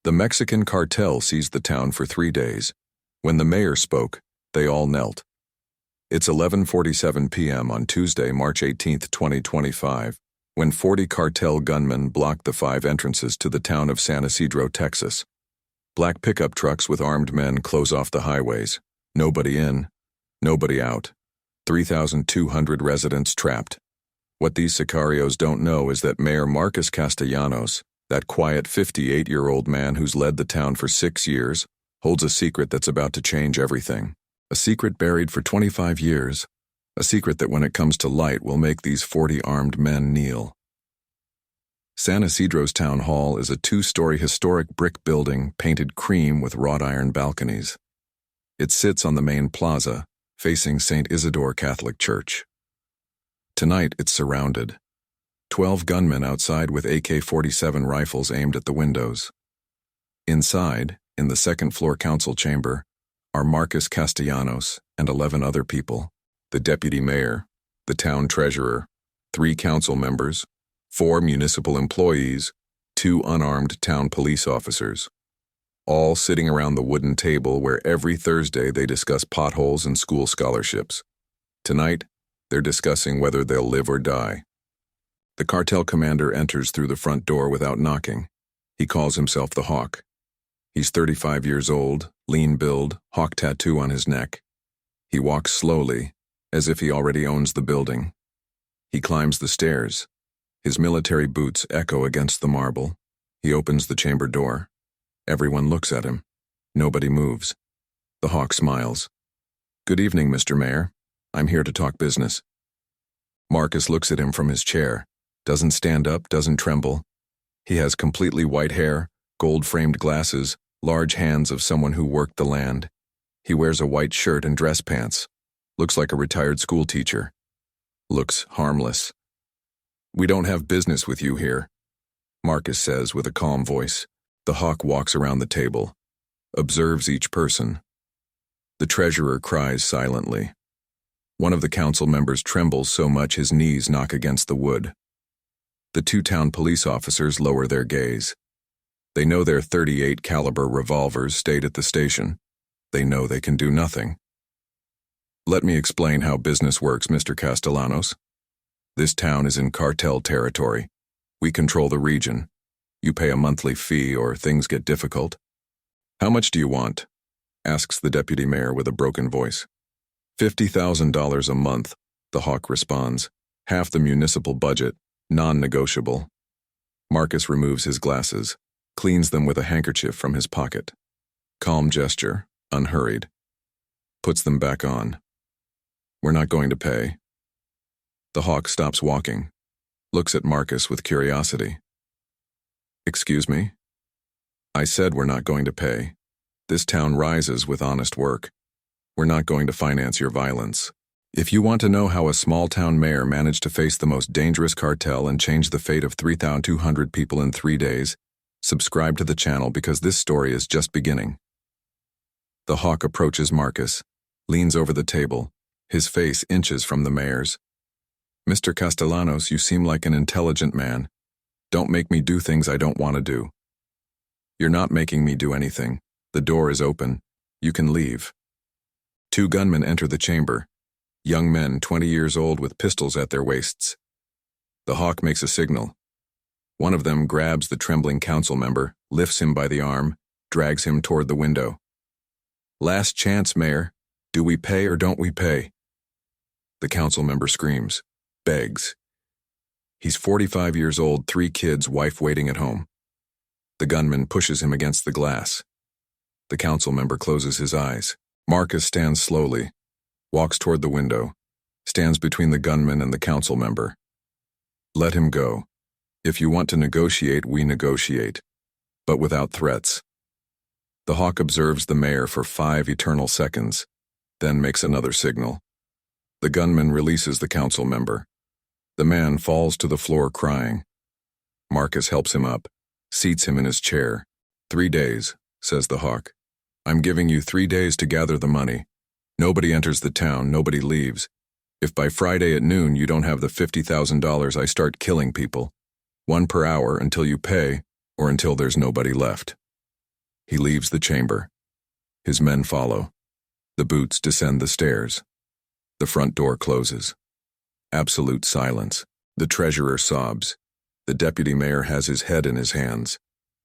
The Mexican cartel seized the town for 3 days. When the mayor spoke, they all knelt. It's 11:47 p.m. on Tuesday, March 18, 2025, when 40 cartel gunmen blocked the 5 entrances to the town of San Isidro, Texas. Black pickup trucks with armed men close off the highways. Nobody in, nobody out. 3,200 residents trapped. What these sicarios don't know is that Mayor Marcus Castellanos, that quiet 58-year-old man who's led the town for 6 years, holds a secret that's about to change everything. A secret buried for 25 years. A secret that when it comes to light will make these 40 armed men kneel. San Isidro's town hall is a 2-story historic brick building painted cream with wrought iron balconies. It sits on the main plaza, facing St. Isidore Catholic Church. Tonight it's surrounded. 12 gunmen outside with AK-47 rifles aimed at the windows. Inside, in the second-floor council chamber, are Marcus Castellanos and 11 other people, the deputy mayor, the town treasurer, 3 council members, 4 municipal employees, 2 unarmed town police officers, all sitting around the wooden table where every Thursday they discuss potholes and school scholarships. Tonight, they're discussing whether they'll live or die. The cartel commander enters through the front door without knocking. He calls himself the Hawk. He's 35 years old, lean build, hawk tattoo on his neck. He walks slowly, as if he already owns the building. He climbs the stairs. His military boots echo against the marble. He opens the chamber door. Everyone looks at him. Nobody moves. The Hawk smiles. "Good evening, Mr. Mayor. I'm here to talk business." Marcus looks at him from his chair. Doesn't stand up, doesn't tremble. He has completely white hair, gold-framed glasses, large hands of someone who worked the land. He wears a white shirt and dress pants. Looks like a retired school teacher. Looks harmless. "We don't have business with you here," Marcus says with a calm voice. The Hawk walks around the table, observes each person. The treasurer cries silently. One of the council members trembles so much his knees knock against the wood. The 2 town police officers lower their gaze. They know their .38 caliber revolvers stayed at the station. They know they can do nothing. "Let me explain how business works, Mr. Castellanos. This town is in cartel territory. We control the region. You pay a monthly fee or things get difficult." "How much do you want?" asks the deputy mayor with a broken voice. $50,000 a month, the Hawk responds. Half the municipal budget, non-negotiable. Marcus removes his glasses, cleans them with a handkerchief from his pocket. Calm gesture, unhurried. Puts them back on. "We're not going to pay." The Hawk stops walking, looks at Marcus with curiosity. "Excuse me?" "I said we're not going to pay. This town rises with honest work. We're not going to finance your violence. If you want to know how a small-town mayor managed to face the most dangerous cartel and change the fate of 3,200 people in 3 days, subscribe to the channel because this story is just beginning." The Hawk approaches Marcus, leans over the table, his face inches from the mayor's. "Mr. Castellanos, you seem like an intelligent man. Don't make me do things I don't want to do." "You're not making me do anything. The door is open. You can leave." 2 gunmen enter the chamber. Young men 20 years old with pistols at their waists. The Hawk makes a signal. One of them grabs the trembling council member, lifts him by the arm, drags him toward the window. "Last chance, Mayor. Do we pay or don't we pay?" The council member screams, begs. He's 45 years old, 3 kids, wife waiting at home. The gunman pushes him against the glass. The council member closes his eyes. Marcus stands slowly, walks toward the window, stands between the gunman and the council member. "Let him go. If you want to negotiate, we negotiate, but without threats." The Hawk observes the mayor for 5 eternal seconds, then makes another signal. The gunman releases the council member. The man falls to the floor crying. Marcus helps him up, seats him in his chair. "3 days, says the Hawk. "I'm giving you 3 days to gather the money. Nobody enters the town, nobody leaves. If by Friday at noon you don't have the $50,000, I start killing people. 1 per hour until you pay, or until there's nobody left." He leaves the chamber. His men follow. The boots descend the stairs. The front door closes. Absolute silence. The treasurer sobs. The deputy mayor has his head in his hands.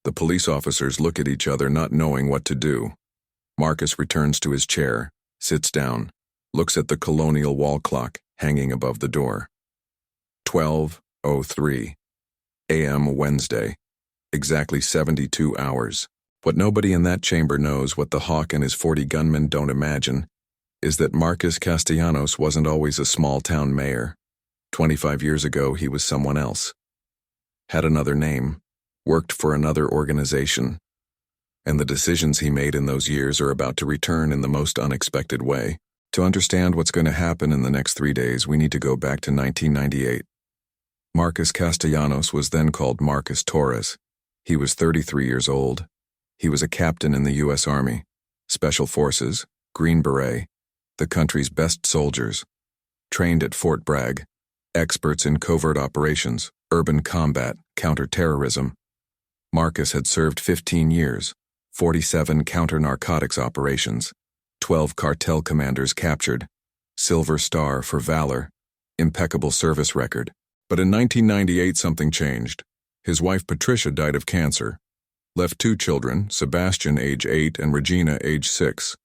The police officers look at each other, not knowing what to do. Marcus returns to his chair, sits down, looks at the colonial wall clock hanging above the door. 12:03 a.m. Wednesday. Exactly 72 hours. What nobody in that chamber knows, what the Hawk and his 40 gunmen don't imagine, is that Marcus Castellanos wasn't always a small-town mayor. 25 years ago, he was someone else. Had another name, worked for another organization, and the decisions he made in those years are about to return in the most unexpected way. To understand what's going to happen in the next 3 days, we need to go back to 1998. Marcus Castellanos was then called Marcus Torres. He was 33 years old. He was a captain in the U.S. Army, Special Forces, Green Beret, the country's best soldiers, trained at Fort Bragg, experts in covert operations, urban combat, counter-terrorism. Marcus had served 15 years, 47 counter-narcotics operations, 12 cartel commanders captured, Silver Star for valor, impeccable service record. But in 1998 something changed. His wife Patricia died of cancer. Left 2 children, Sebastian age 8 and Regina age 6.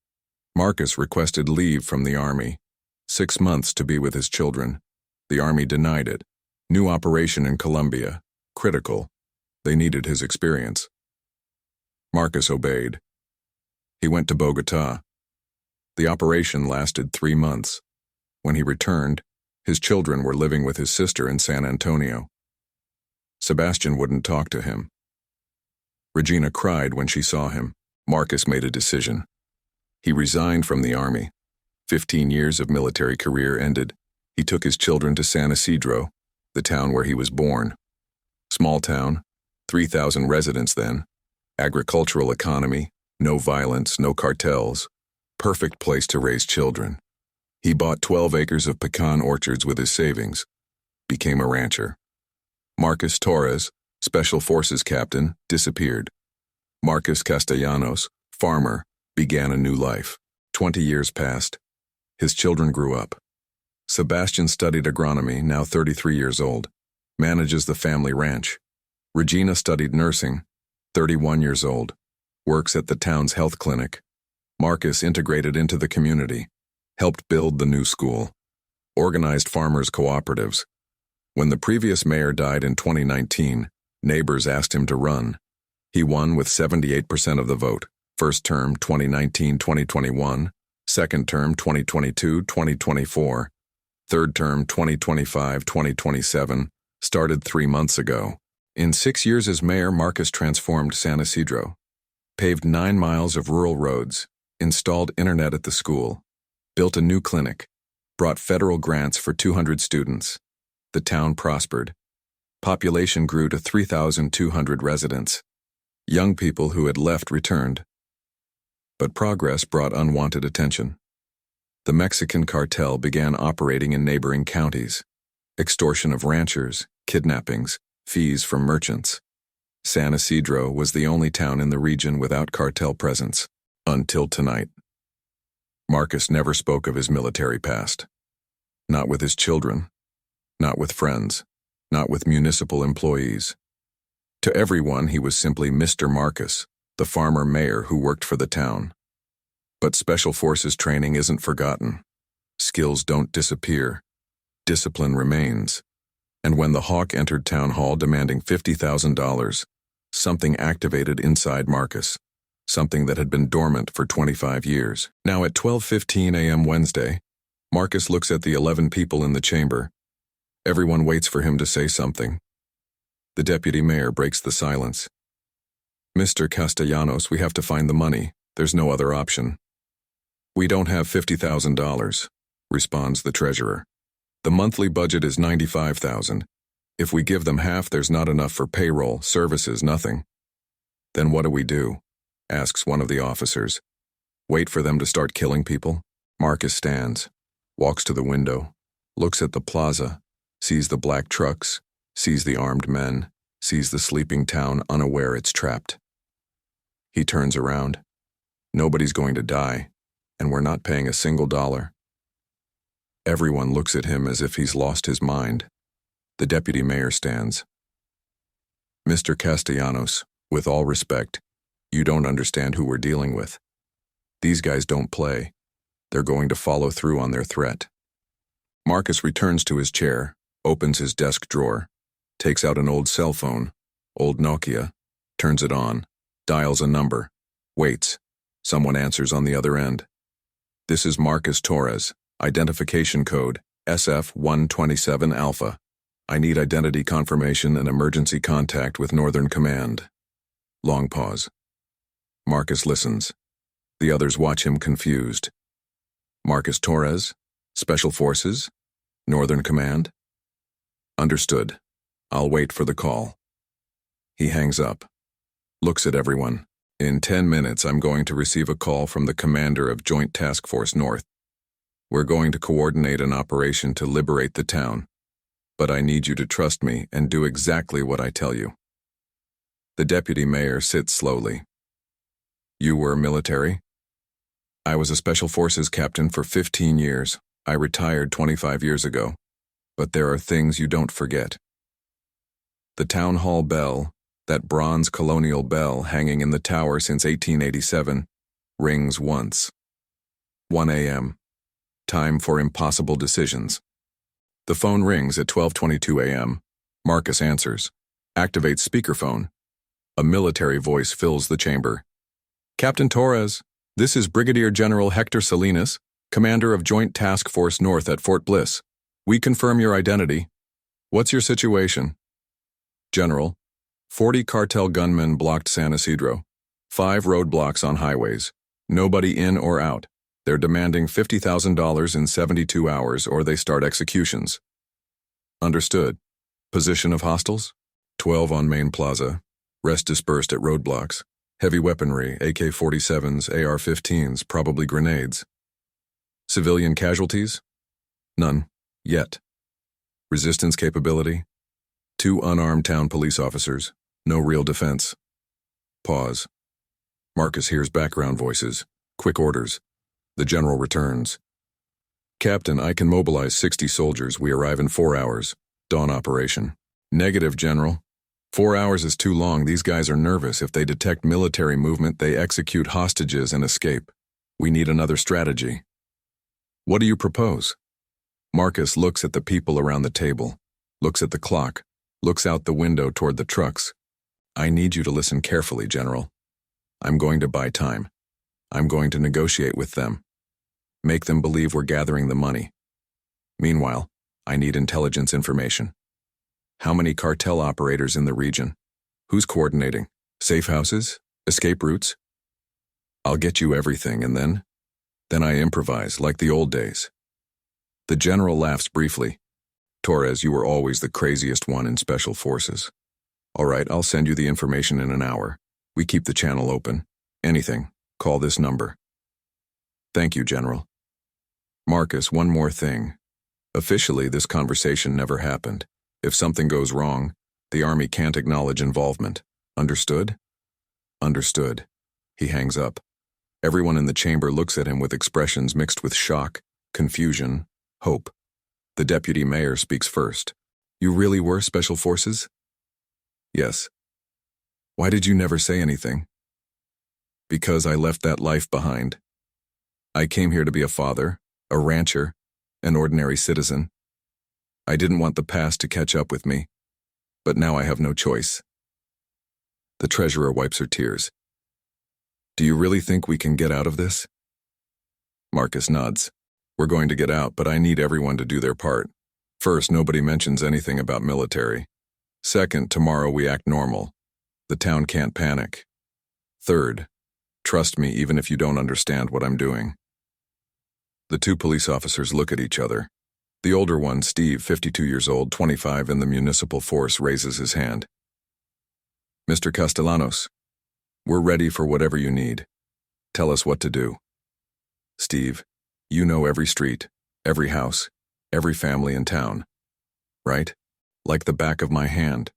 Marcus requested leave from the Army. 6 months to be with his children. The Army denied it. New operation in Colombia. Critical. They needed his experience. Marcus obeyed. He went to Bogotá. The operation lasted 3 months. When he returned, his children were living with his sister in San Antonio. Sebastian wouldn't talk to him. Regina cried when she saw him. Marcus made a decision. He resigned from the Army. 15 years of military career ended. He took his children to San Isidro, the town where he was born. Small town, 3,000 residents then. Agricultural economy, no violence, no cartels. Perfect place to raise children. He bought 12 acres of pecan orchards with his savings. Became a rancher. Marcus Torres, Special Forces captain, disappeared. Marcus Castellanos, farmer, began a new life. 20 years passed. His children grew up. Sebastian studied agronomy, now 33 years old. Manages the family ranch. Regina studied nursing, 31 years old. Works at the town's health clinic. Marcus integrated into the community. Helped build the new school. Organized farmers' cooperatives. When the previous mayor died in 2019, neighbors asked him to run. He won with 78% of the vote. First term 2019-2021, second term 2022-2024, third term 2025-2027, started 3 months ago. In 6 years as mayor, Marcus transformed San Isidro, paved 9 miles of rural roads, installed internet at the school, built a new clinic, brought federal grants for 200 students. The town prospered. Population grew to 3,200 residents. Young people who had left returned. But progress brought unwanted attention. The Mexican cartel began operating in neighboring counties. Extortion of ranchers, kidnappings, fees from merchants. San Isidro was the only town in the region without cartel presence, until tonight. Marcus never spoke of his military past. Not with his children. Not with friends, not with municipal employees. To everyone, he was simply Mr. Marcus, the farmer mayor who worked for the town. But Special Forces training isn't forgotten. Skills don't disappear. Discipline remains. And when the Hawk entered town hall demanding $50,000, something activated inside Marcus, something that had been dormant for 25 years. Now at 12:15 a.m. Wednesday, Marcus looks at the 11 people in the chamber. Everyone waits for him to say something. The deputy mayor breaks the silence. Mr. Castellanos, we have to find the money. There's no other option. We don't have $50,000, responds the treasurer. The monthly budget is $95,000. If we give them half, there's not enough for payroll, services, nothing. Then what do we do? Asks one of the officers. Wait for them to start killing people? Marcus stands, walks to the window, looks at the plaza, sees the black trucks, sees the armed men, sees the sleeping town unaware it's trapped. He turns around. Nobody's going to die, and we're not paying a single dollar. Everyone looks at him as if he's lost his mind. The deputy mayor stands. Mr. Castellanos, with all respect, you don't understand who we're dealing with. These guys don't play. They're going to follow through on their threat. Marcus returns to his chair, opens his desk drawer, takes out an old cell phone, old Nokia, turns it on, dials a number, waits. Someone answers on the other end. This is Marcus Torres, identification code SF-127 Alpha. I need identity confirmation and emergency contact with Northern Command. Long pause. Marcus listens. The others watch him confused. Marcus Torres? Special Forces? Northern Command? Understood. I'll wait for the call. He hangs up. Looks at everyone. In 10 minutes, I'm going to receive a call from the commander of Joint Task Force North. We're going to coordinate an operation to liberate the town. But I need you to trust me and do exactly what I tell you. The deputy mayor sits slowly. You were military? I was a Special Forces captain for 15 years. I retired 25 years ago. But there are things you don't forget. The town hall bell, that bronze colonial bell hanging in the tower since 1887, rings once. 1 a.m. Time for impossible decisions. The phone rings at 12:22 a.m. Marcus answers. Activates speakerphone. A military voice fills the chamber. Captain Torres, this is Brigadier General Hector Salinas, commander of Joint Task Force North at Fort Bliss. We confirm your identity. What's your situation? General, 40 cartel gunmen blocked San Isidro. 5 roadblocks on highways. Nobody in or out. They're demanding $50,000 in 72 hours or they start executions. Understood. Position of hostiles? 12 on Main Plaza. Rest dispersed at roadblocks. Heavy weaponry, AK-47s, AR-15s, probably grenades. Civilian casualties? None. Yet. Resistance capability? 2 unarmed town police officers. No real defense. Pause. Marcus hears background voices. Quick orders. The general returns. Captain, I can mobilize 60 soldiers. We arrive in 4 hours. Dawn operation. Negative, General. 4 hours is too long. These guys are nervous. If they detect military movement, they execute hostages and escape. We need another strategy. What do you propose? Marcus looks at the people around the table, looks at the clock, looks out the window toward the trucks. I need you to listen carefully, General. I'm going to buy time. I'm going to negotiate with them. Make them believe we're gathering the money. Meanwhile, I need intelligence information. How many cartel operators in the region? Who's coordinating? Safe houses? Escape routes? I'll get you everything and then I improvise like the old days. The general laughs briefly. Torres, you were always the craziest one in Special Forces. All right, I'll send you the information in an hour. We keep the channel open. Anything, call this number. Thank you, General. Marcus, one more thing. Officially, this conversation never happened. If something goes wrong, the Army can't acknowledge involvement. Understood? Understood. He hangs up. Everyone in the chamber looks at him with expressions mixed with shock, confusion, hope. The deputy mayor speaks first. You really were Special Forces? Yes. Why did you never say anything? Because I left that life behind. I came here to be a father, a rancher, an ordinary citizen. I didn't want the past to catch up with me, but now I have no choice. The treasurer wipes her tears. Do you really think we can get out of this? Marcus nods. We're going to get out, but I need everyone to do their part. First, nobody mentions anything about military. Second, tomorrow we act normal. The town can't panic. Third, trust me even if you don't understand what I'm doing. The 2 police officers look at each other. The older one, Steve, 52 years old, 25 in the municipal force, raises his hand. Mr. Castellanos, we're ready for whatever you need. Tell us what to do. Steve, you know every street, every house, every family in town, right? Like the back of my hand.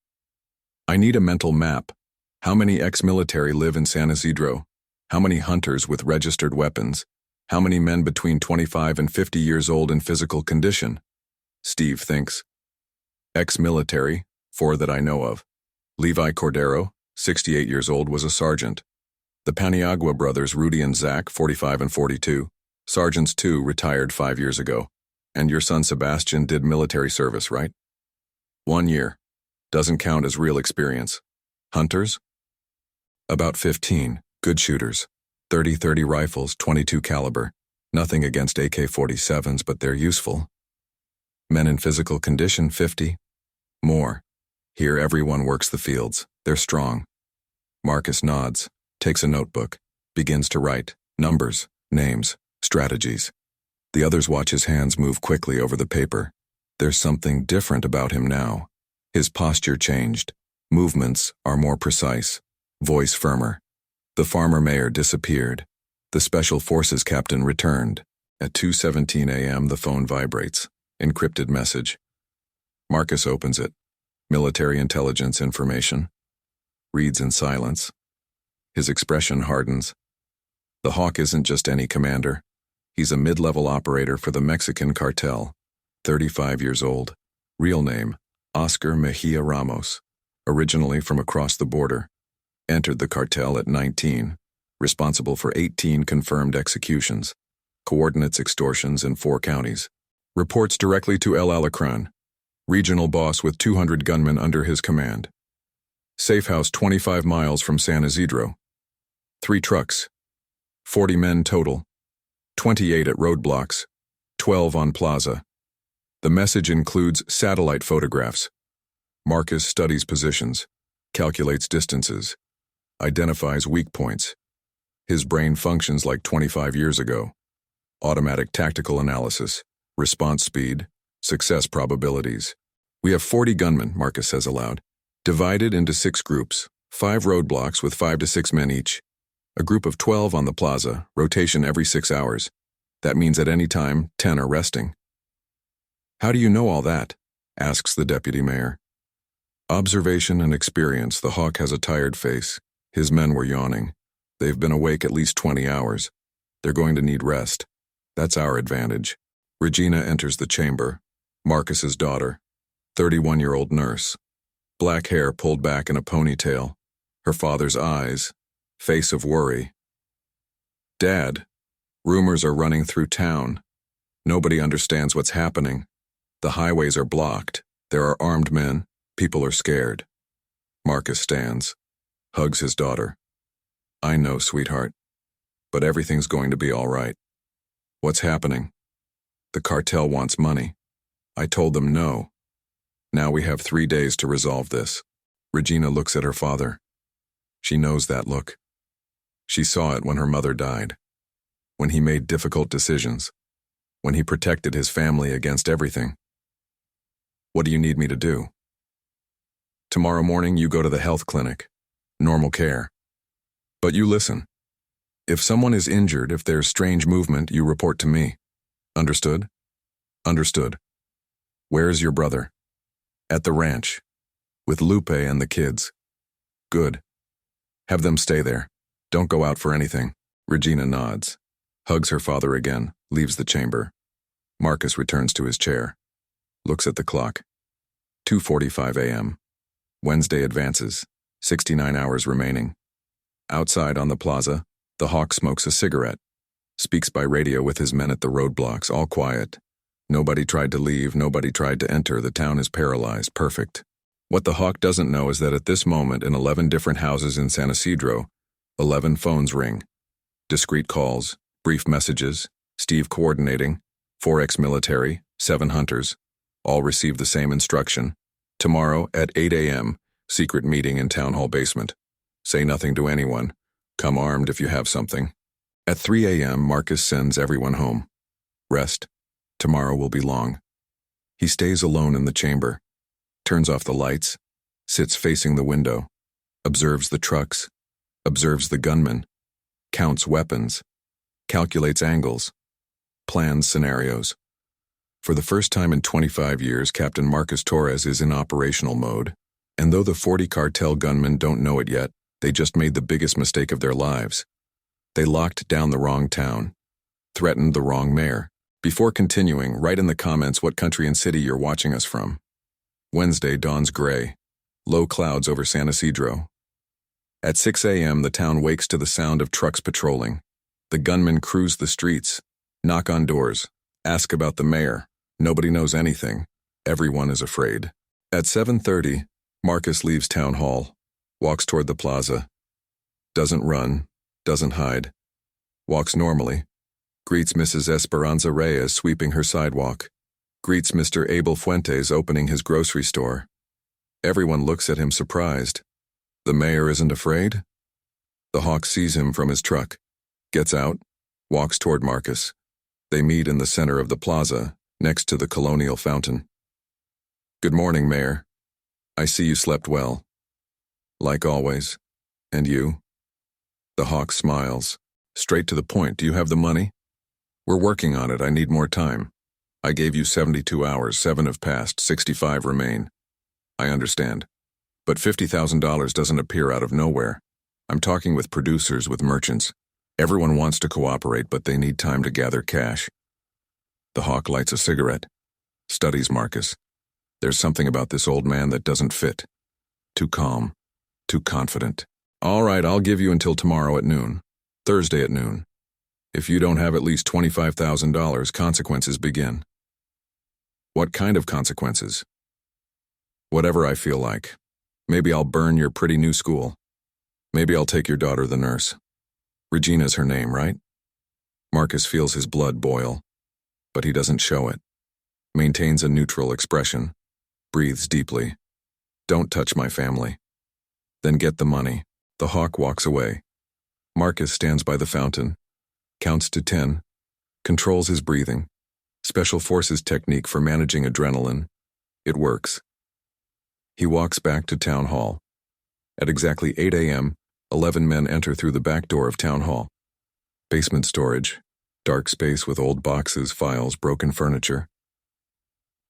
I need a mental map. How many ex-military live in San Isidro? How many hunters with registered weapons? How many men between 25 and 50 years old in physical condition? Steve thinks. Ex-military, 4 that I know of. Levi Cordero, 68 years old, was a sergeant. The Paniagua brothers, Rudy and Zach, 45 and 42. Sergeants 2 retired 5 years ago. And your son Sebastian did military service, right? 1 year. Doesn't count as real experience. Hunters? About 15, good shooters. 30 rifles, 22 caliber. Nothing against AK-47s, but they're useful. Men in physical condition, 50. More. Here everyone works the fields. They're strong. Marcus nods, takes a notebook, begins to write numbers, names, strategies. The others watch his hands move quickly over the paper. There's something different about him now. His posture changed. Movements are more precise. Voice firmer. The farmer mayor disappeared. The special forces captain returned. At 2:17 a.m. the phone vibrates. Encrypted message. Marcus opens it. Military intelligence information. Reads in silence. His expression hardens. The Hawk isn't just any commander. He's a mid-level operator for the Mexican Cartel. 35 years old. Real name, Oscar Mejia Ramos. Originally from across the border. Entered the cartel at 19. Responsible for 18 confirmed executions. Coordinates extortions in 4 counties. Reports directly to El Alacran. Regional boss with 200 gunmen under his command. Safe house 25 miles from San Isidro. 3 trucks. 40 men total. 28 at roadblocks. 12 on plaza. The message includes satellite photographs. Marcus studies positions, calculates distances, identifies weak points. His brain functions like 25 years ago. Automatic tactical analysis, response speed, success probabilities. We have 40 gunmen, Marcus says aloud, divided into 6 groups, 5 roadblocks with 5 to 6 men each. A group of 12 on the plaza, rotation every 6 hours. That means at any time, 10 are resting. How do you know all that? Asks the deputy mayor. Observation and experience. The Hawk has a tired face. His men were yawning. They've been awake at least 20 hours. They're going to need rest. That's our advantage. Regina enters the chamber. Marcus's daughter. 31-year-old nurse. Black hair pulled back in a ponytail. Her father's eyes. Face of worry. Dad, rumors are running through town. Nobody understands what's happening. The highways are blocked. There are armed men. People are scared. Marcus stands. Hugs his daughter. I know, sweetheart. But everything's going to be all right. What's happening? The cartel wants money. I told them no. Now we have 3 days to resolve this. Regina looks at her father. She knows that look. She saw it when her mother died. When he made difficult decisions. When he protected his family against everything. What do you need me to do? Tomorrow morning you go to the health clinic. Normal care. But you listen. If someone is injured, if there's strange movement, you report to me. Understood? Understood. Where is your brother? At the ranch. With Lupe and the kids. Good. Have them stay there. Don't go out for anything. Regina nods. Hugs her father again, leaves the chamber. Marcus returns to his chair. Looks at the clock. 2:45 a.m. Wednesday advances. 69 hours remaining. Outside on the plaza, the Hawk smokes a cigarette. Speaks by radio with his men at the roadblocks, all quiet. Nobody tried to leave, nobody tried to enter. The town is paralyzed. Perfect. What the Hawk doesn't know is that at this moment in 11 different houses in San Isidro, 11 phones ring. Discreet calls, brief messages, Steve coordinating, 4 ex-military, 7 hunters. All receive the same instruction. Tomorrow at 8 a.m., secret meeting in town hall basement. Say nothing to anyone. Come armed if you have something. At 3 a.m., Marcus sends everyone home. Rest. Tomorrow will be long. He stays alone in the chamber. Turns off the lights. Sits facing the window. Observes the trucks. Observes the gunmen. Counts weapons. Calculates angles. Plans scenarios. For the first time in 25 years, Captain Marcus Torres is in operational mode. And though the 40 cartel gunmen don't know it yet, They just made the biggest mistake of their lives. They locked down the wrong town, threatened the wrong mayor. Before continuing, write in the comments what country and city you're watching us from. Wednesday dawns gray. Low clouds over San Isidro. At 6 a.m., the town wakes to the sound of trucks patrolling. The gunmen cruise the streets, knock on doors, ask about the mayor. Nobody knows anything. Everyone is afraid. At 7:30, Marcus leaves town hall, walks toward the plaza. Doesn't run, doesn't hide. Walks normally. Greets Mrs. Esperanza Reyes sweeping her sidewalk. Greets Mr. Abel Fuentes opening his grocery store. Everyone looks at him surprised. The mayor isn't afraid? The hawk sees him from his truck, gets out, walks toward Marcus. They meet in the center of the plaza, next to the colonial fountain. Good morning, Mayor. I see you slept well. Like always. And you? The hawk smiles. Straight to the point. Do you have the money? We're working on it. I need more time. I gave you 72 hours. 7 have passed. 65 remain. I understand. But $50,000 doesn't appear out of nowhere. I'm talking with producers, with merchants. Everyone wants to cooperate, but they need time to gather cash. The hawk lights a cigarette. Studies Marcus. There's something about this old man that doesn't fit. Too calm. Too confident. All right, I'll give you until tomorrow at noon. Thursday at noon. If you don't have at least $25,000, consequences begin. What kind of consequences? Whatever I feel like. Maybe I'll burn your pretty new school. Maybe I'll take your daughter the nurse. Regina's her name, right? Marcus feels his blood boil, but he doesn't show it. Maintains a neutral expression. Breathes deeply. Don't touch my family. Then get the money. The hawk walks away. Marcus stands by the fountain. Counts to 10. Controls his breathing. Special forces technique for managing adrenaline. It works. He walks back to town hall. At exactly 8 a.m., 11 men enter through the back door of town hall. Basement storage. Dark space with old boxes, files, broken furniture.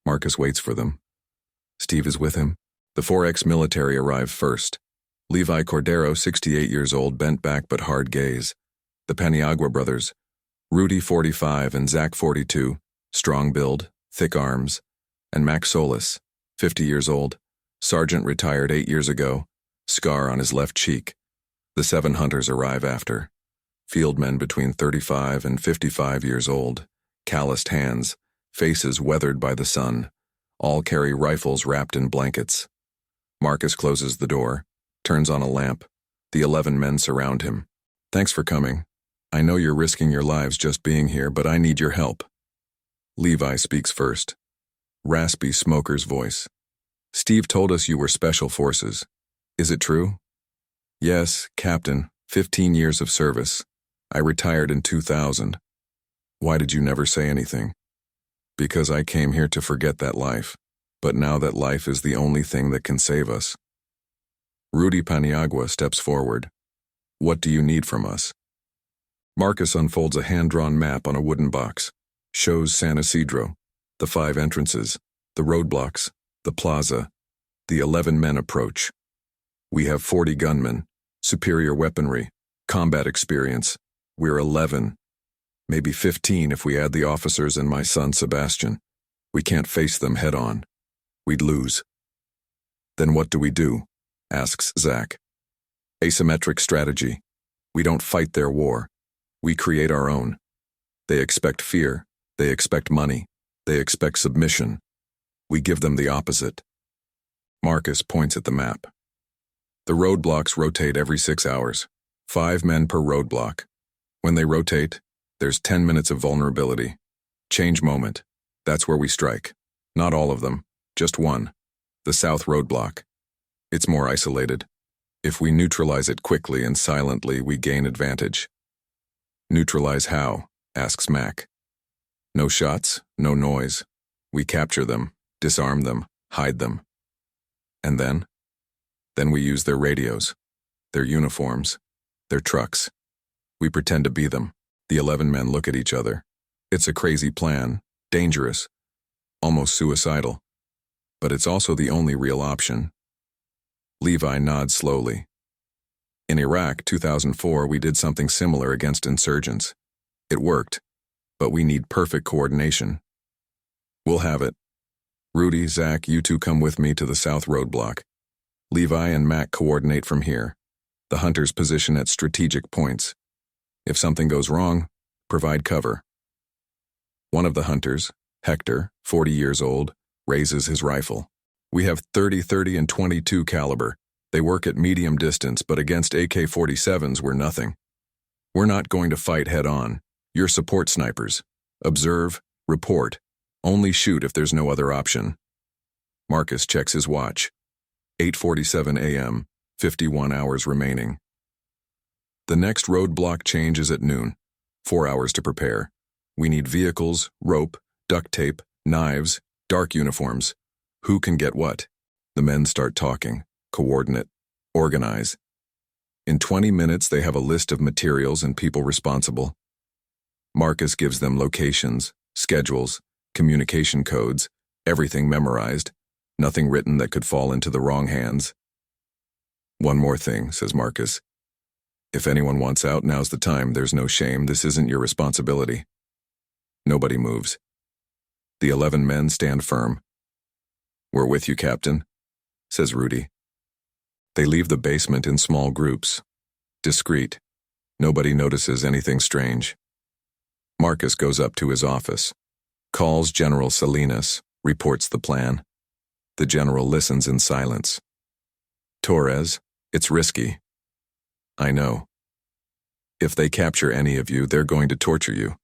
Marcus waits for them. Steve is with him. The 4 ex-military arrive first. Levi Cordero, 68 years old, bent back but hard gaze. The Paniagua brothers, Rudy, 45, and Zach, 42, strong build, thick arms. And Max Solis, 50 years old, sergeant retired 8 years ago, scar on his left cheek. The 7 hunters arrive after. Fieldmen between 35 and 55 years old, calloused hands, faces weathered by the sun. All carry rifles wrapped in blankets. Marcus closes the door, turns on a lamp. The 11 men surround him. Thanks for coming. I know you're risking your lives just being here, but I need your help. Levi speaks first. Raspy smoker's voice. Steve told us you were special forces. Is it true? Yes, Captain. 15 years of service. I retired in 2000. Why did you never say anything? Because I came here to forget that life. But now that life is the only thing that can save us. Rudy Paniagua steps forward. What do you need from us? Marcus unfolds a hand-drawn map on a wooden box. Shows San Isidro, the 5 entrances, the roadblocks, the plaza. The 11 men approach. We have 40 gunmen, superior weaponry, combat experience. We're 11. Maybe 15 if we add the officers and my son Sebastian. We can't face them head-on. We'd lose. Then what do we do? Asks Zach. Asymmetric strategy. We don't fight their war. We create our own. They expect fear. They expect money. They expect submission. We give them the opposite. Marcus points at the map. The roadblocks rotate every 6 hours. 5 men per roadblock. When they rotate, there's 10 minutes of vulnerability. Change moment. That's where we strike. Not all of them, just one. The south roadblock. It's more isolated. If we neutralize it quickly and silently, we gain advantage. Neutralize how? Asks Mac. No shots, no noise. We capture them, disarm them, hide them. And then? Then we use their radios, their uniforms, their trucks. We pretend to be them. The 11 men look at each other. It's a crazy plan, dangerous, almost suicidal. But it's also the only real option. Levi nods slowly. In Iraq, 2004, we did something similar against insurgents. It worked, but we need perfect coordination. We'll have it. Rudy, Zach, you two come with me to the south roadblock. Levi and Mac coordinate from here. The hunters position at strategic points. If something goes wrong, provide cover. One of the hunters, Hector, 40 years old, raises his rifle. We have 30 and 22 caliber. They work at medium distance, but against AK-47s we're nothing. We're not going to fight head-on. You're support snipers. Observe, report. Only shoot if there's no other option. Marcus checks his watch. 8:47 a.m., 51 hours remaining. The next roadblock change is at noon. 4 hours to prepare. We need vehicles, rope, duct tape, knives, dark uniforms. Who can get what? The men start talking. Coordinate. Organize. In 20 minutes, they have a list of materials and people responsible. Marcus gives them locations, schedules, communication codes, everything memorized, nothing written that could fall into the wrong hands. One more thing, says Marcus. If anyone wants out, now's the time. There's no shame. This isn't your responsibility. Nobody moves. The 11 men stand firm. We're with you, Captain, says Rudy. They leave the basement in small groups. Discreet. Nobody notices anything strange. Marcus goes up to his office, calls General Salinas, reports the plan. The general listens in silence. Torres, it's risky. I know. If they capture any of you, they're going to torture you.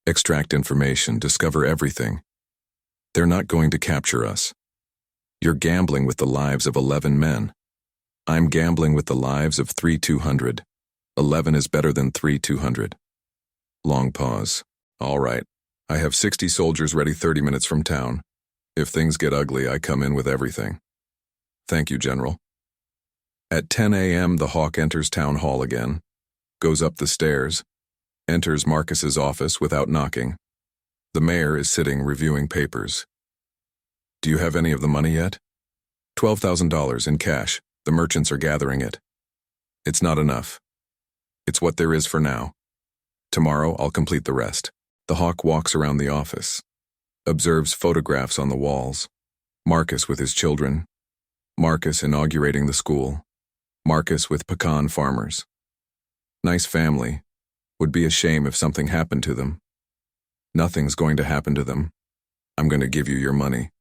Extract information, discover everything. They're not going to capture us. You're gambling with the lives of 11 men. I'm gambling with the lives of 3,200. 11 is better than 3,200. Long pause. All right. I have 60 soldiers ready 30 minutes from town. If things get ugly, I come in with everything. Thank you, General. At 10 a.m., the Hawk enters town hall again, goes up the stairs, enters Marcus's office without knocking. The mayor is sitting reviewing papers. Do you have any of the money yet? $12,000 in cash. The merchants are gathering it. It's not enough. It's what there is for now. Tomorrow, I'll complete the rest. The Hawk walks around the office, observes photographs on the walls. Marcus with his children. Marcus inaugurating the school. Marcus with pecan farmers. Nice family. Would be a shame if something happened to them. Nothing's going to happen to them. I'm going to give you your money.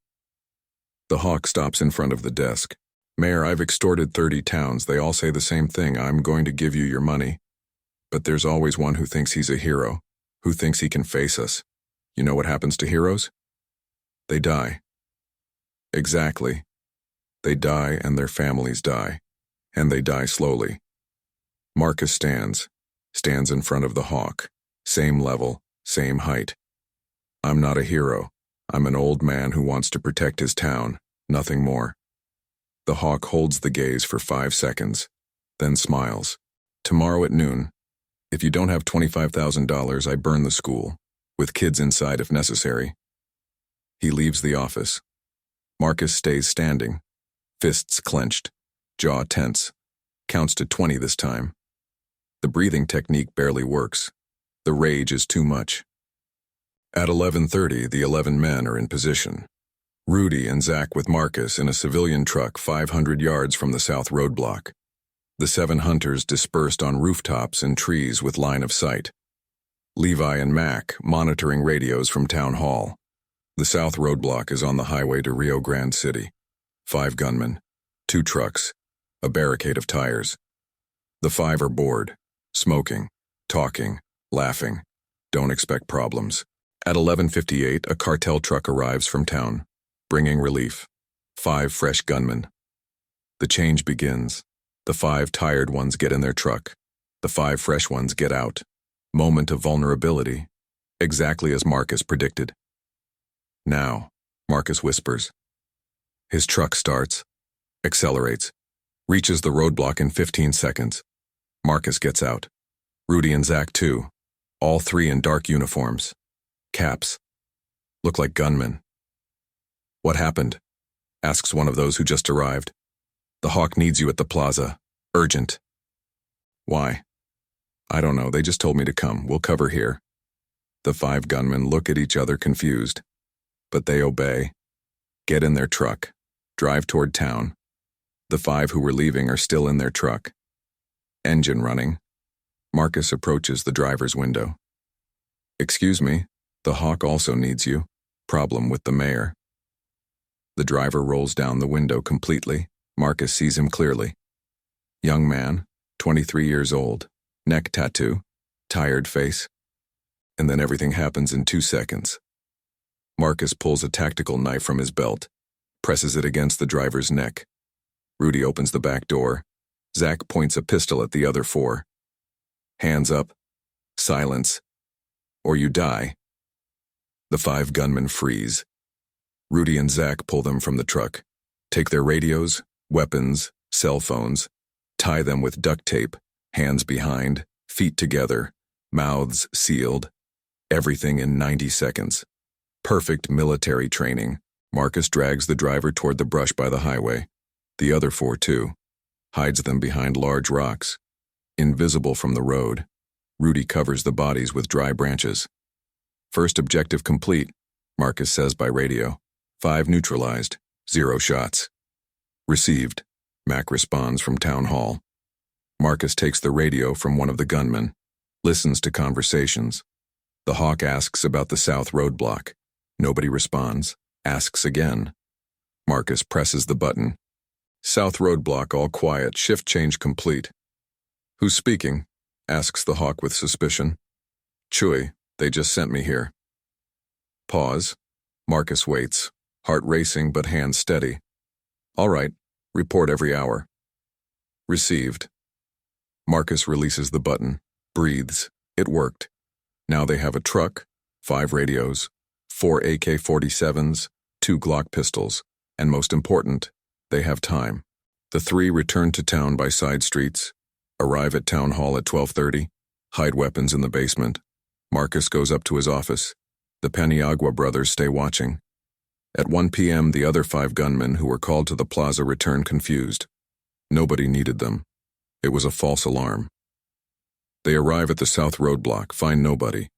The Hawk stops in front of the desk. Mayor, I've extorted 30 towns. They all say the same thing. I'm going to give you your money. But there's always one who thinks he's a hero, who thinks he can face us. You know what happens to heroes? They die. Exactly. They die and their families die. And they die slowly. Marcus stands in front of the Hawk. Same level, same height. I'm not a hero. I'm an old man who wants to protect his town, nothing more. The Hawk holds the gaze for 5 seconds, then smiles. Tomorrow at noon, if you don't have $25,000, I burn the school, with kids inside if necessary. He leaves the office. Marcus stays standing, fists clenched, jaw tense, counts to 20 this time. The breathing technique barely works. The rage is too much. At 11:30, the 11 men are in position. Rudy and Zach with Marcus in a civilian truck 500 yards from the south roadblock. The 7 hunters dispersed on rooftops and trees with line of sight. Levi and Mac monitoring radios from town hall. The south roadblock is on the highway to Rio Grande City. 5 gunmen, 2 trucks, a barricade of tires. The 5 are bored, smoking, talking, laughing. Don't expect problems. At 11:58, a cartel truck arrives from town, bringing relief. 5 fresh gunmen. The change begins. The 5 tired ones get in their truck. The 5 fresh ones get out. Moment of vulnerability, exactly as Marcus predicted. Now, Marcus whispers. His truck starts, accelerates, reaches the roadblock in 15 seconds. Marcus gets out. Rudy and Zach too, all 3 in dark uniforms. Caps. Look like gunmen. What happened? Asks one of those who just arrived. The Hawk needs you at the plaza. Urgent. Why? I don't know, they just told me to come. We'll cover here. The 5 gunmen look at each other confused, but they obey. Get in their truck. Drive toward town. The 5 who were leaving are still in their truck. Engine running. Marcus approaches the driver's window. Excuse me, the Hawk also needs you. Problem with the mayor. The driver rolls down the window completely. Marcus sees him clearly. Young man, 23 years old, neck tattoo, tired face. And then everything happens in 2 seconds. Marcus pulls a tactical knife from his belt, presses it against the driver's neck. Rudy opens the back door. Zach points a pistol at the other 4. Hands up. Silence. Or you die. The 5 gunmen freeze. Rudy and Zach pull them from the truck, take their radios, weapons, cell phones, tie them with duct tape, hands behind, feet together, mouths sealed, everything in 90 seconds. Perfect military training. Marcus drags the driver toward the brush by the highway. The other 4 too. Hides them behind large rocks. Invisible from the road, Rudy covers the bodies with dry branches. First objective complete, Marcus says by radio. 5 neutralized, 0 shots. Received, Mac responds from town hall. Marcus takes the radio from one of the gunmen, listens to conversations. The Hawk asks about the south roadblock. Nobody responds, asks again. Marcus presses the button. South roadblock all quiet, shift change complete. Who's speaking? Asks the Hawk with suspicion. Chewy, they just sent me here. Pause. Marcus waits, heart racing but hands steady. All right, report every hour. Received. Marcus releases the button, breathes. It worked. Now they have a truck, 5 radios, 4 AK-47s, 2 Glock pistols, and most important, they have time. The 3 return to town by side streets, arrive at town hall at 12:30, hide weapons in the basement. Marcus goes up to his office. The Paniagua brothers stay watching. At 1 p.m., the other 5 gunmen who were called to the plaza return confused. Nobody needed them. It was a false alarm. They arrive at the south roadblock, find nobody.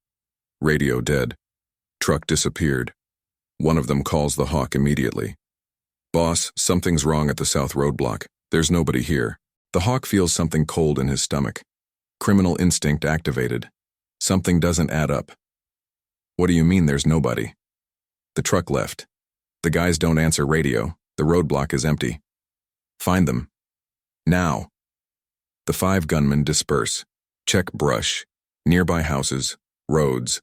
Radio dead. Truck disappeared. One of them calls the Hawk immediately. Boss, something's wrong at the south roadblock. There's nobody here. The Hawk feels something cold in his stomach. Criminal instinct activated. Something doesn't add up. What do you mean there's nobody? The truck left. The guys don't answer radio. The roadblock is empty. Find them. Now. The 5 gunmen disperse. Check brush. Nearby houses. Roads.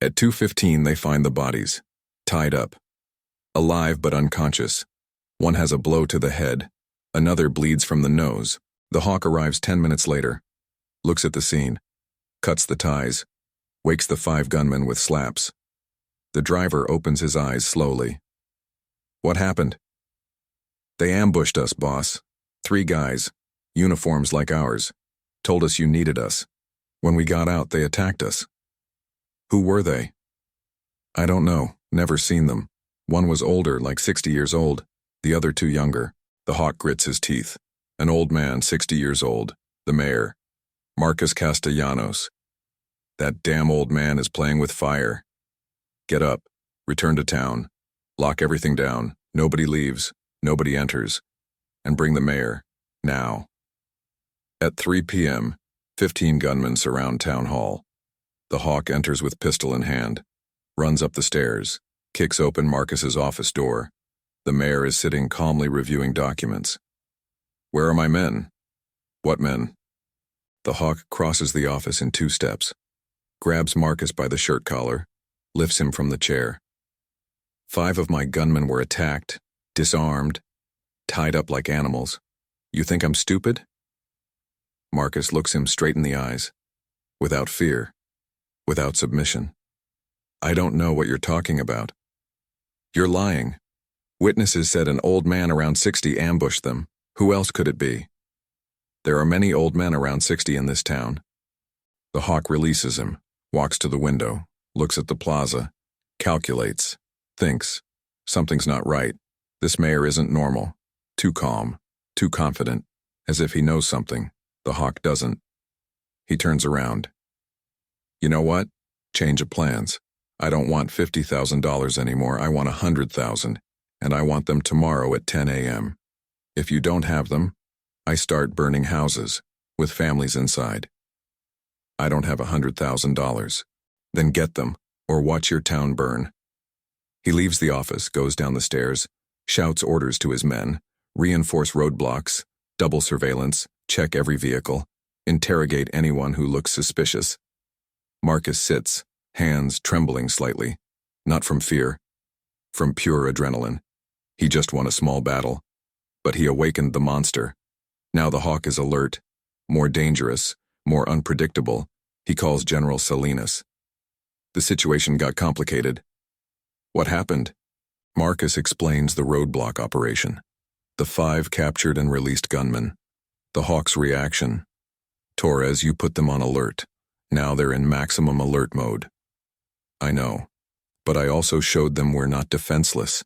At 2:15 they find the bodies. Tied up. Alive but unconscious. One has a blow to the head. Another bleeds from the nose. The Hawk arrives 10 minutes later. Looks at the scene. Cuts the ties. Wakes the 5 gunmen with slaps. The driver opens his eyes slowly. What happened? They ambushed us, boss. 3 guys. Uniforms like ours. Told us you needed us. When we got out, they attacked us. Who were they? I don't know. Never seen them. One was older, like 60 years old. The other 2 younger. The Hawk grits his teeth. An old man, 60 years old. The mayor. Marcus Castellanos. That damn old man is playing with fire. Get up. Return to town. Lock everything down. Nobody leaves. Nobody enters. And bring the mayor. Now. At 3 p.m., 15 gunmen surround town hall. The Hawk enters with pistol in hand. Runs up the stairs. Kicks open Marcus's office door. The mayor is sitting calmly reviewing documents. Where are my men? What men? The Hawk crosses the office in 2 steps. Grabs Marcus by the shirt collar. Lifts him from the chair. 5 of my gunmen were attacked, disarmed, tied up like animals. You think I'm stupid? Marcus looks him straight in the eyes. Without fear. Without submission. I don't know what you're talking about. You're lying. Witnesses said an old man around 60 ambushed them. Who else could it be? There are many old men around 60 in this town. The Hawk releases him, walks to the window, looks at the plaza, calculates, thinks. Something's not right. This mayor isn't normal. Too calm, too confident, as if he knows something. The Hawk doesn't. He turns around. You know what? Change of plans. I don't want $50,000 anymore. I want $100,000, and I want them tomorrow at 10 a.m. If you don't have them, I start burning houses with families inside. I don't have $100,000. Then get them, or watch your town burn. He leaves the office, goes down the stairs, shouts orders to his men, reinforce roadblocks, double surveillance, check every vehicle, interrogate anyone who looks suspicious. Marcus sits, hands trembling slightly, not from fear, from pure adrenaline. He just won a small battle, but he awakened the monster. Now the Hawk is alert, more dangerous, more unpredictable. He calls General Salinas. The situation got complicated. What happened? Marcus explains the roadblock operation. The 5 captured and released gunmen. The Hawk's reaction. Torres, you put them on alert. Now they're in maximum alert mode. I know, but I also showed them we're not defenseless.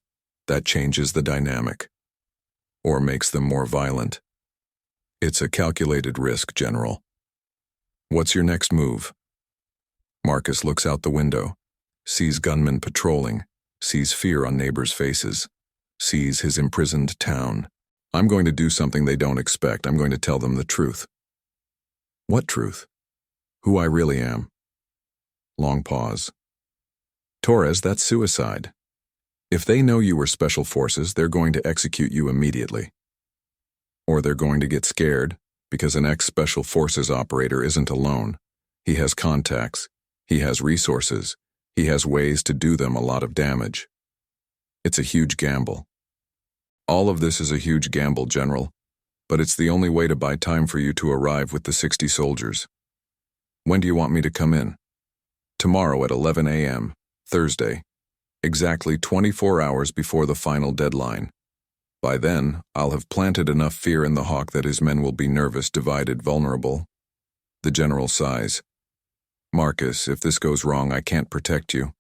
That changes the dynamic. Or makes them more violent. It's a calculated risk, General. What's your next move? Marcus looks out the window, sees gunmen patrolling, sees fear on neighbors' faces, sees his imprisoned town. I'm going to do something they don't expect. I'm going to tell them the truth. What truth? Who I really am. Long pause. Torres, that's suicide. If they know you were special forces, they're going to execute you immediately. Or they're going to get scared because an ex-special forces operator isn't alone. He has contacts. He has resources. He has ways to do them a lot of damage. It's a huge gamble. All of this is a huge gamble, General, but it's the only way to buy time for you to arrive with the 60 soldiers. When do you want me to come in? Tomorrow at 11 a.m., Thursday, exactly 24 hours before the final deadline. By then, I'll have planted enough fear in the Hawk that his men will be nervous, divided, vulnerable. The General sighs. Marcus, if this goes wrong, I can't protect you.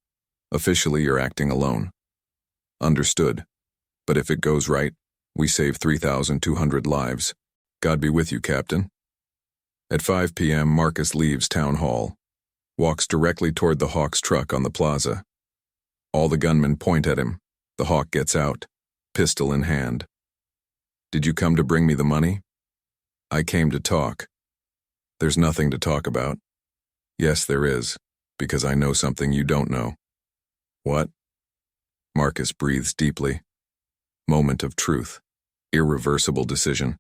Officially, you're acting alone. Understood. But if it goes right, we save 3,200 lives. God be with you, Captain. At 5 p.m., Marcus leaves Town Hall, walks directly toward the Hawk's truck on the plaza. All the gunmen point at him. The Hawk gets out, pistol in hand. Did you come to bring me the money? I came to talk. There's nothing to talk about. Yes, there is, because I know something you don't know. What? Marcus breathes deeply. Moment of truth. Irreversible decision.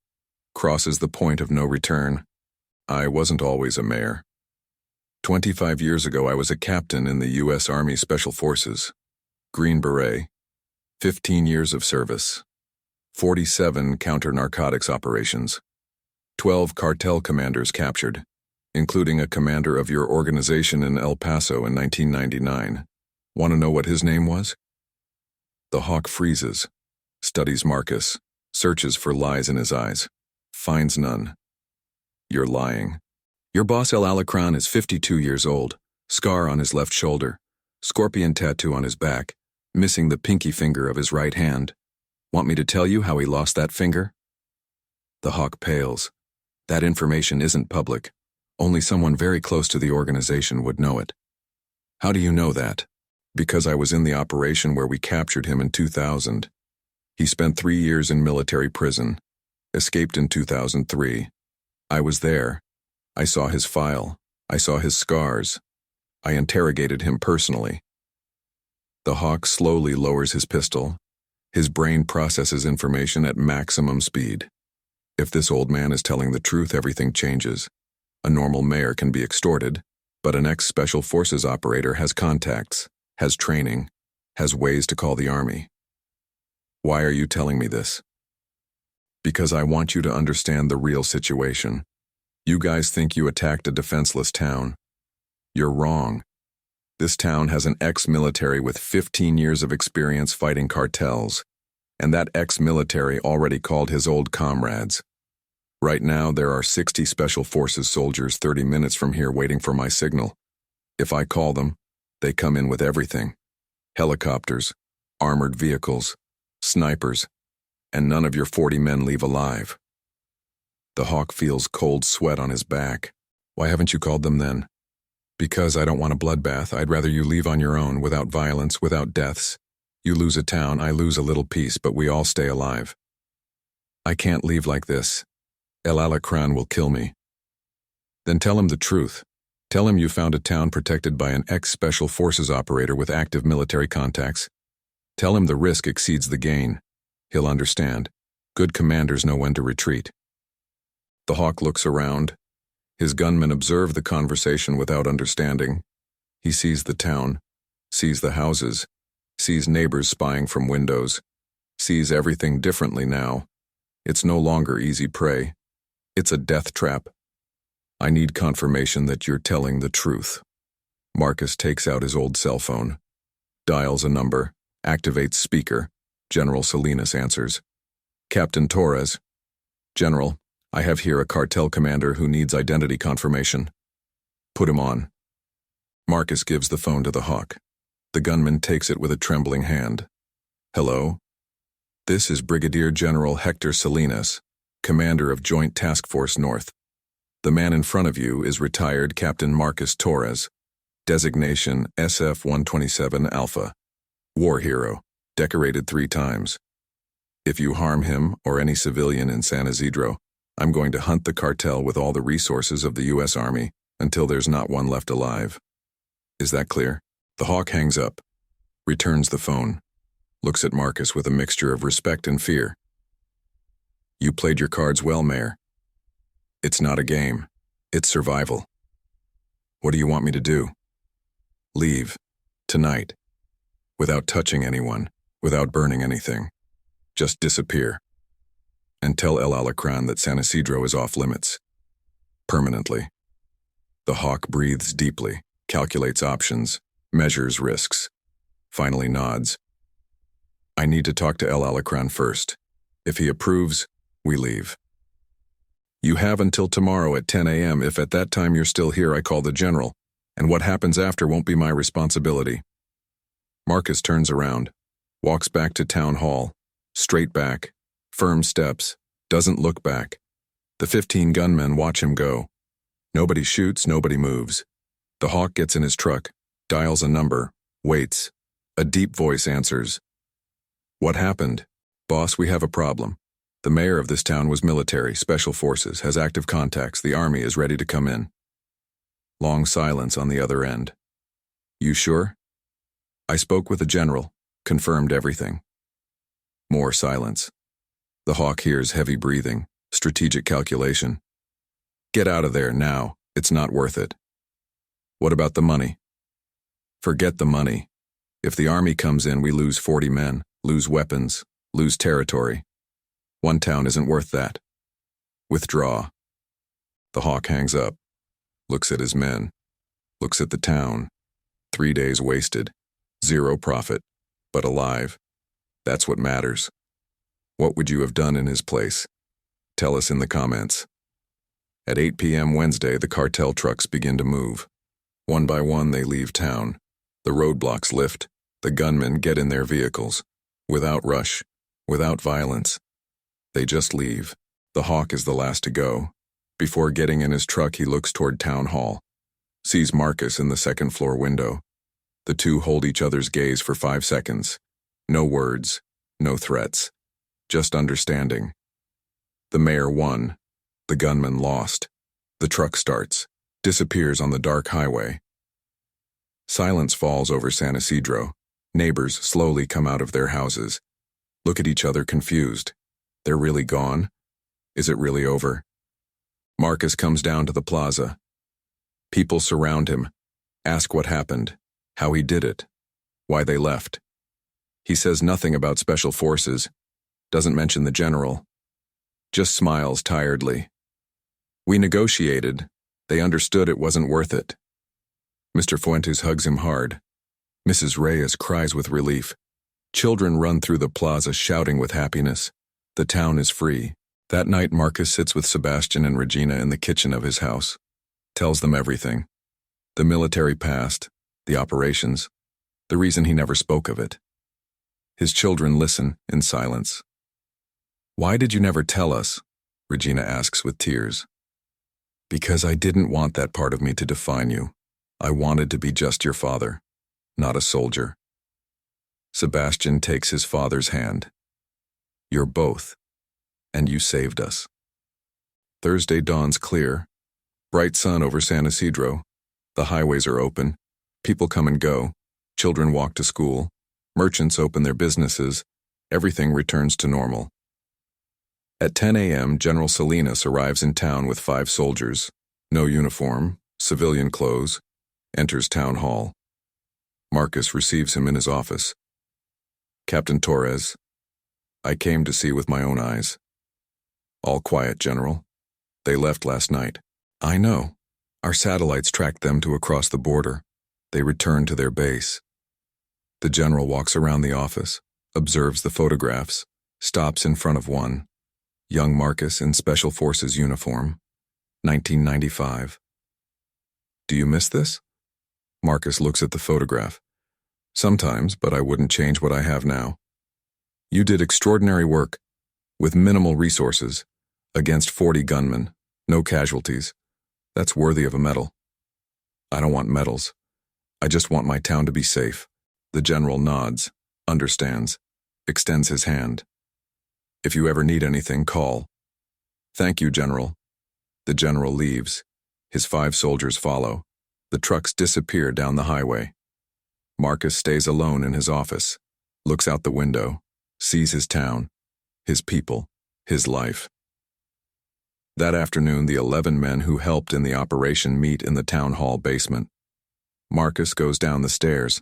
Crosses the point of no return. I wasn't always a mayor. 25 years ago, I was a captain in the U.S. Army Special Forces. Green Beret. 15 years of service. 47 counter-narcotics operations. 12 cartel commanders captured, including a commander of your organization in El Paso in 1999. Want to know what his name was? The Hawk freezes, studies Marcus, searches for lies in his eyes, finds none. You're lying. Your boss El Alacran is 52 years old, scar on his left shoulder, scorpion tattoo on his back, missing the pinky finger of his right hand. Want me to tell you how he lost that finger? The Hawk pales. That information isn't public. Only someone very close to the organization would know it. How do you know that? Because I was in the operation where we captured him in 2000. He spent 3 years in military prison, escaped in 2003. I was there. I saw his file. I saw his scars. I interrogated him personally. The Hawk slowly lowers his pistol. His brain processes information at maximum speed. If this old man is telling the truth, everything changes. A normal mayor can be extorted, but an ex-special forces operator has contacts, has training, has ways to call the army. Why are you telling me this? Because I want you to understand the real situation. You guys think you attacked a defenseless town. You're wrong. This town has an ex-military with 15 years of experience fighting cartels, and that ex-military already called his old comrades. Right now, there are 60 Special Forces soldiers 30 minutes from here waiting for my signal. If I call them, they come in with everything. Helicopters, armored vehicles, snipers, and none of your 40 men leave alive. The hawk feels cold sweat on his back. Why haven't you called them then? Because I don't want a bloodbath. I'd rather you leave on your own, without violence, without deaths. You lose a town, I lose a little piece, but we all stay alive. I can't leave like this. El Alacran will kill me. Then tell him the truth. Tell him you found a town protected by an ex-special forces operator with active military contacts. Tell him the risk exceeds the gain. He'll understand. Good commanders know when to retreat. The hawk looks around. His gunmen observe the conversation without understanding. He sees the town, sees the houses, sees neighbors spying from windows, sees everything differently now. It's no longer easy prey. It's a death trap. I need confirmation that you're telling the truth. Marcus takes out his old cell phone, dials a number, activates speaker. General Salinas answers. Captain Torres. General, I have here a cartel commander who needs identity confirmation. Put him on. Marcus gives the phone to the hawk. The gunman takes it with a trembling hand. Hello? This is Brigadier General Hector Salinas, commander of Joint Task Force North. The man in front of you is retired Captain Marcus Torres, designation SF-127 Alpha, war hero, decorated 3 times. If you harm him or any civilian in San Isidro, I'm going to hunt the cartel with all the resources of the U.S. Army until there's not one left alive. Is that clear? The hawk hangs up, returns the phone, looks at Marcus with a mixture of respect and fear. You played your cards well, Mayor. It's not a game. It's survival. What do you want me to do? Leave. Tonight. Without touching anyone, without burning anything. Just disappear. And tell El Alacran that San Isidro is off limits. Permanently. The hawk breathes deeply, calculates options, measures risks. Finally nods. I need to talk to El Alacran first. If he approves, we leave. You have until tomorrow at 10 a.m. If at that time you're still here, I call the general, and what happens after won't be my responsibility. Marcus turns around, walks back to town hall, straight back, firm steps, doesn't look back. The 15 gunmen watch him go. Nobody shoots, nobody moves. The hawk gets in his truck, dials a number, waits. A deep voice answers. What happened? Boss, we have a problem. The mayor of this town was military, special forces, has active contacts. The army is ready to come in. Long silence on the other end. You sure? I spoke with the general, confirmed everything. More silence. The hawk hears heavy breathing, strategic calculation. Get out of there now, it's not worth it. What about the money? Forget the money. If the army comes in, we lose 40 men, lose weapons, lose territory. One town isn't worth that. Withdraw. The hawk hangs up, looks at his men, looks at the town. 3 days wasted, 0 profit, but alive. That's what matters. What would you have done in his place? Tell us in the comments. At 8 p.m. Wednesday, the cartel trucks begin to move. One by one, they leave town. The roadblocks lift. The gunmen get in their vehicles. Without rush, without violence. They just leave. The hawk is the last to go. Before getting in his truck, he looks toward town hall. Sees Marcus in the second-floor window. The two hold each other's gaze for 5 seconds. No words, no threats. Just understanding. The mayor won. The gunman lost. The truck starts, disappears on the dark highway. Silence falls over San Isidro. Neighbors slowly come out of their houses. Look at each other confused. They're really gone? Is it really over? Marcus comes down to the plaza. People surround him, ask what happened, how he did it, why they left. He says nothing about special forces, doesn't mention the general, just smiles tiredly. We negotiated. They understood it wasn't worth it. Mr. Fuentes hugs him hard. Mrs. Reyes cries with relief. Children run through the plaza shouting with happiness. The town is free. That night, Marcus sits with Sebastian and Regina in the kitchen of his house. Tells them everything. The military past, the operations, the reason he never spoke of it. His children listen in silence. Why did you never tell us? Regina asks with tears. Because I didn't want that part of me to define you. I wanted to be just your father, not a soldier. Sebastian takes his father's hand. You're both, and you saved us. Thursday dawns clear. Bright sun over San Isidro. The highways are open. People come and go. Children walk to school. Merchants open their businesses. Everything returns to normal. At 10 a.m., General Salinas arrives in town with 5 soldiers. No uniform, civilian clothes. Enters town hall. Marcus receives him in his office. Captain Torres, I came to see with my own eyes. All quiet, General. They left last night. I know. Our satellites tracked them to across the border. They returned to their base. The general walks around the office, observes the photographs, stops in front of one. Young Marcus in Special Forces uniform. 1995. Do you miss this? Marcus looks at the photograph. Sometimes, but I wouldn't change what I have now. You did extraordinary work, with minimal resources, against 40 gunmen, no casualties. That's worthy of a medal. I don't want medals. I just want my town to be safe. The general nods, understands, extends his hand. If you ever need anything, call. Thank you, General. The general leaves. His 5 soldiers follow. The trucks disappear down the highway. Marcus stays alone in his office, looks out the window, sees his town, his people, his life. That afternoon, the 11 men who helped in the operation meet in the town hall basement. Marcus goes down the stairs,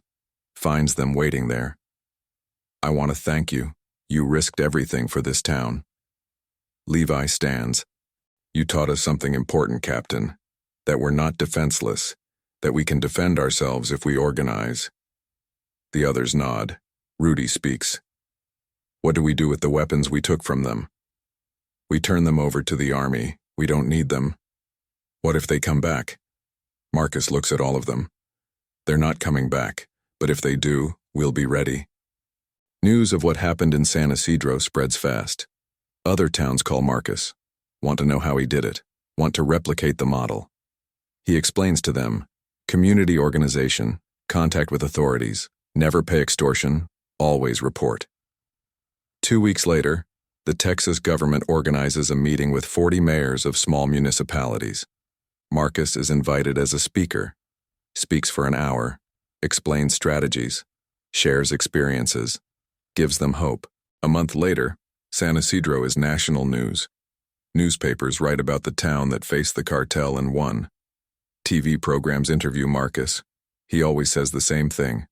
finds them waiting there. I want to thank you. You risked everything for this town. Levi stands. You taught us something important, Captain, that we're not defenseless, that we can defend ourselves if we organize. The others nod. Rudy speaks. What do we do with the weapons we took from them? We turn them over to the army. We don't need them. What if they come back? Marcus looks at all of them. They're not coming back, but if they do, we'll be ready. News of what happened in San Isidro spreads fast. Other towns call Marcus, want to know how he did it, want to replicate the model. He explains to them, community organization, contact with authorities, never pay extortion, always report. 2 weeks later, the Texas government organizes a meeting with 40 mayors of small municipalities. Marcus is invited as a speaker, speaks for an hour, explains strategies, shares experiences, gives them hope. A month later, San Isidro is national news. Newspapers write about the town that faced the cartel and won. TV programs interview Marcus. He always says the same thing.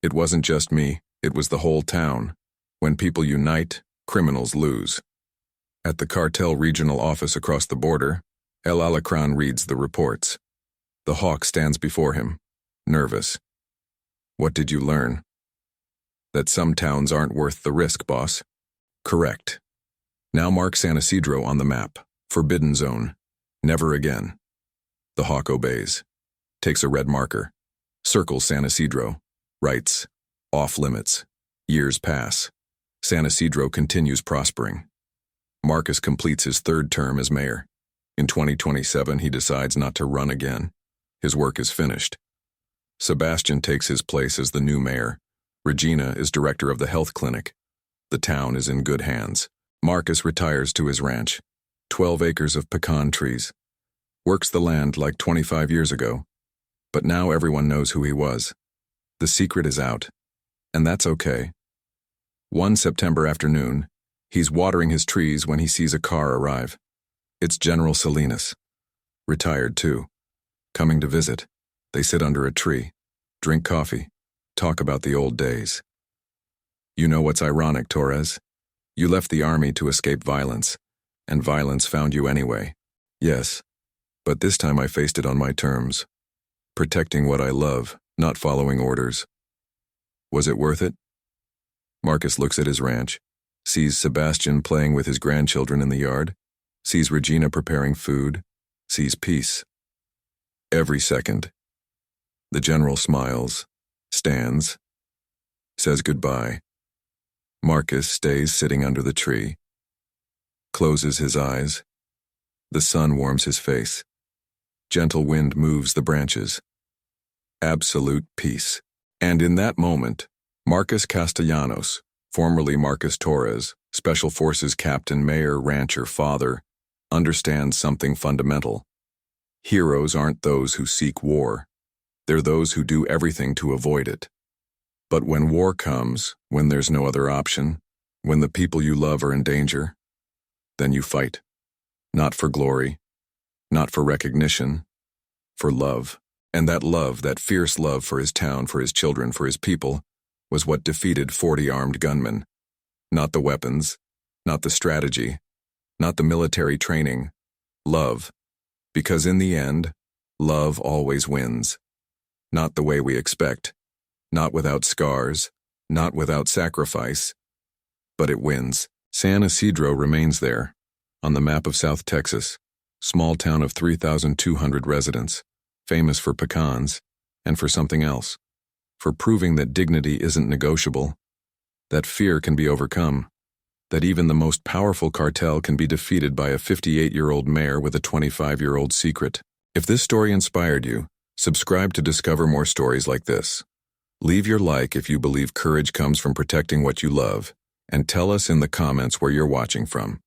It wasn't just me, it was the whole town. When people unite, criminals lose. At the cartel regional office across the border, El Alacran reads the reports. The hawk stands before him, nervous. What did you learn? That some towns aren't worth the risk, boss. Correct. Now mark San Isidro on the map. Forbidden zone. Never again. The hawk obeys. Takes a red marker. Circles San Isidro. Writes. Off limits. Years pass. San Isidro continues prospering. Marcus completes his 3rd term as mayor. In 2027, he decides not to run again. His work is finished. Sebastian takes his place as the new mayor. Regina is director of the health clinic. The town is in good hands. Marcus retires to his ranch. 12 acres of pecan trees. Works the land like 25 years ago. But now everyone knows who he was. The secret is out. And that's okay. One September afternoon, he's watering his trees when he sees a car arrive. It's General Salinas. Retired too. Coming to visit. They sit under a tree, drink coffee, talk about the old days. You know what's ironic, Torres? You left the army to escape violence, and violence found you anyway. Yes, but this time I faced it on my terms. Protecting what I love, not following orders. Was it worth it? Marcus looks at his ranch, sees Sebastian playing with his grandchildren in the yard, sees Regina preparing food, sees peace. Every second. The general smiles, stands, says goodbye. Marcus stays sitting under the tree. closes his eyes. The sun warms his face. Gentle wind moves the branches. Absolute peace. And in that moment, Marcus Castellanos, formerly Marcus Torres, Special Forces captain, mayor, rancher, father, understands something fundamental. Heroes aren't those who seek war. They're those who do everything to avoid it. But when war comes, when there's no other option, when the people you love are in danger, then you fight. Not for glory, not for recognition, for love. And that love, that fierce love for his town, for his children, for his people, was what defeated 40 armed gunmen. Not the weapons, not the strategy, not the military training. Love. Because in the end, love always wins. Not the way we expect, not without scars, not without sacrifice, but it wins. San Isidro remains there, on the map of South Texas, small town of 3,200 residents, famous for pecans, and for something else, for proving that dignity isn't negotiable, that fear can be overcome, that even the most powerful cartel can be defeated by a 58-year-old mayor with a 25-year-old secret. If this story inspired you, subscribe to discover more stories like this. Leave your like if you believe courage comes from protecting what you love, and tell us in the comments where you're watching from.